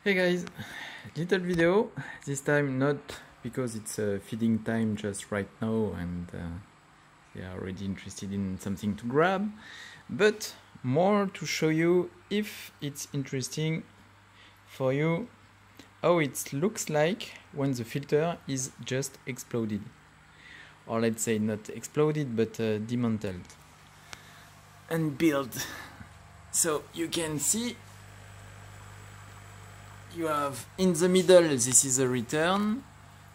Hey guys, little video, this time not because it's feeding time just right now and they are already interested in something to grab, but more to show you if it's interesting for you how it looks like when the filter is just exploded, or let's say not exploded but demantled and built. So you can see you have in the middle, this is a return.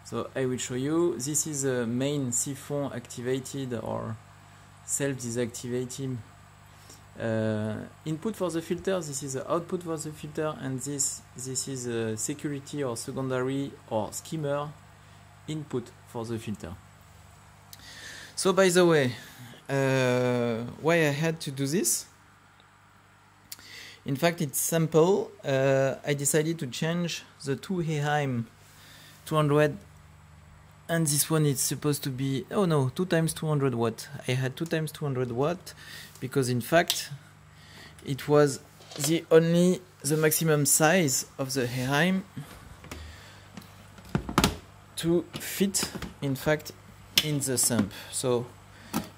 So I will show you. This is a main siphon activated or self-deactivating input for the filter. This is the output for the filter, and this is a security or secondary or skimmer input for the filter. So by the way, why I had to do this? In fact, it's simple. I decided to change the two Heheim 200, and this one is supposed to be, oh no, 2 times 200 watt. I had 2 times 200 watt because in fact it was the maximum size of the Heheim to fit in fact in the sump. So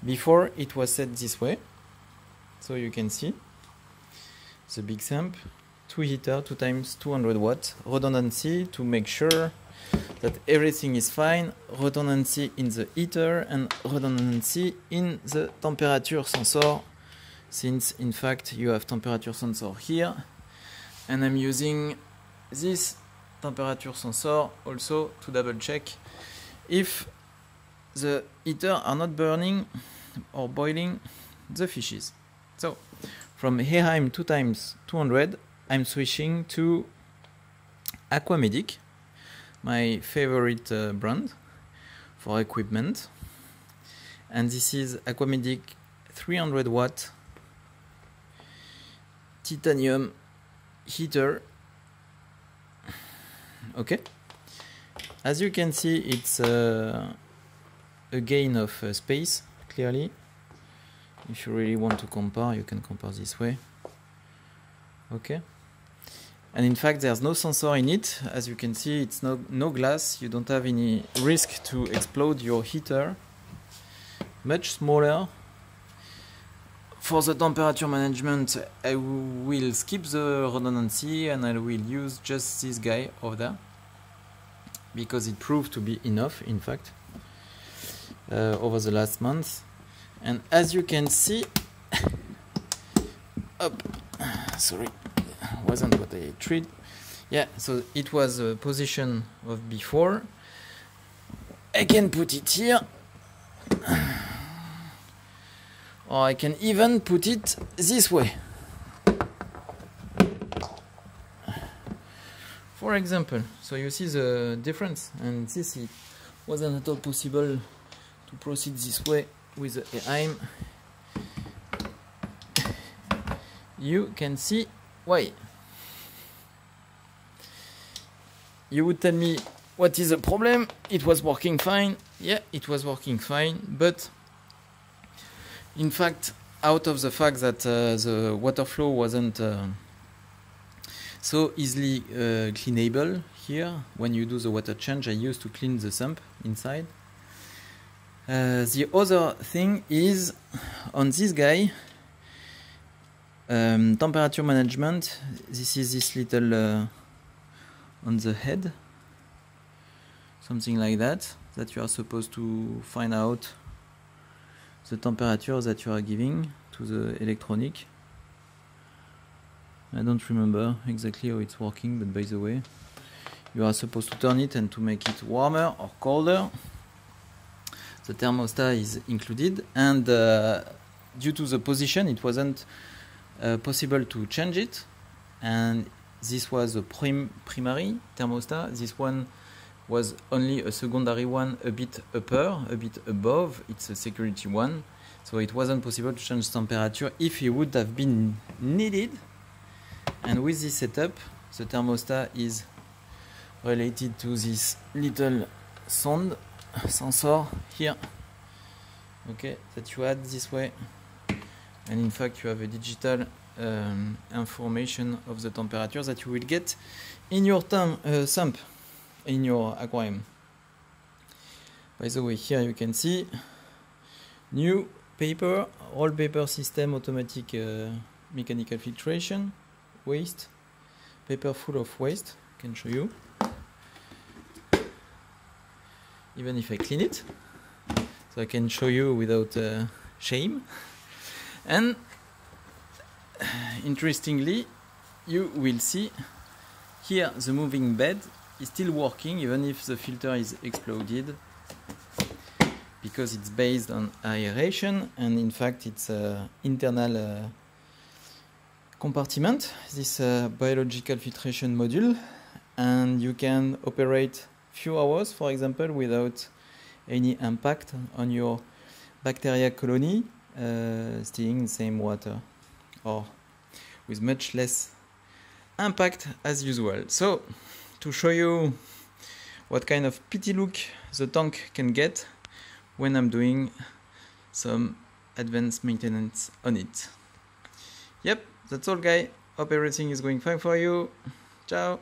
before it was set this way, so you can see the big sump, 2 heater, 2 times 200 watt, redundancy to make sure that everything is fine, redundancy in the heater and redundancy in the temperature sensor, since in fact you have temperature sensor here, and I'm using this temperature sensor also to double check if the heater are not burning or boiling the fishes. So from Heheim 2 times 200, I'm switching to Aquamedic, my favorite brand for equipment. And this is Aquamedic 300 watt titanium heater. Okay. As you can see, it's a gain of space, clearly. If you really want to compare, you can compare this way. Okay. And in fact, there's no sensor in it. As you can see, it's no glass. You don't have any risk to explode your heater. Much smaller. For the temperature management, I will skip the redundancy and I will use just this guy over there, because it proved to be enough, in fact, over the last month. And as you can see, sorry, wasn't what I treated. Yeah, so it was a position of before. I can put it here, or I can even put it this way. For example, so you see the difference, and this it wasn't at all possible to proceed this way with the Heheim. You can see why. You would tell me, what is the problem? It was working fine. Yeah, it was working fine, but in fact, out of the fact that the water flow wasn't so easily cleanable here, when you do the water change, I used to clean the sump inside. The other thing is on this guy, temperature management. This is this little on the head, something like that you are supposed to find out the temperature that you are giving to the electronic. I don't remember exactly how it's working, but by the way, you are supposed to turn it and to make it warmer or colder. The thermostat is included, and due to the position, it wasn't possible to change it. And this was a primary thermostat. This one was only a secondary one, a bit upper, a bit above. It's a security one, so it wasn't possible to change temperature if it would have been needed. And with this setup, the thermostat is related to this little sound sensor here, okay, that you add this way, and in fact you have a digital information of the temperature that you will get in your sump in your aquarium. By the way, here you can see new paper, roll paper system, automatic mechanical filtration, waste, paper full of waste. I can show you. Even if I clean it, so I can show you without shame. And interestingly, you will see here the moving bed is still working even if the filter is exploded, because it's based on aeration, and in fact it's an internal compartment, this biological filtration module, and you can operate few hours, for example, without any impact on your bacteria colony, staying in the same water, or with much less impact as usual. So, to show you what kind of pretty look the tank can get when I'm doing some advanced maintenance on it. Yep, that's all, guys. Hope everything is going fine for you. Ciao.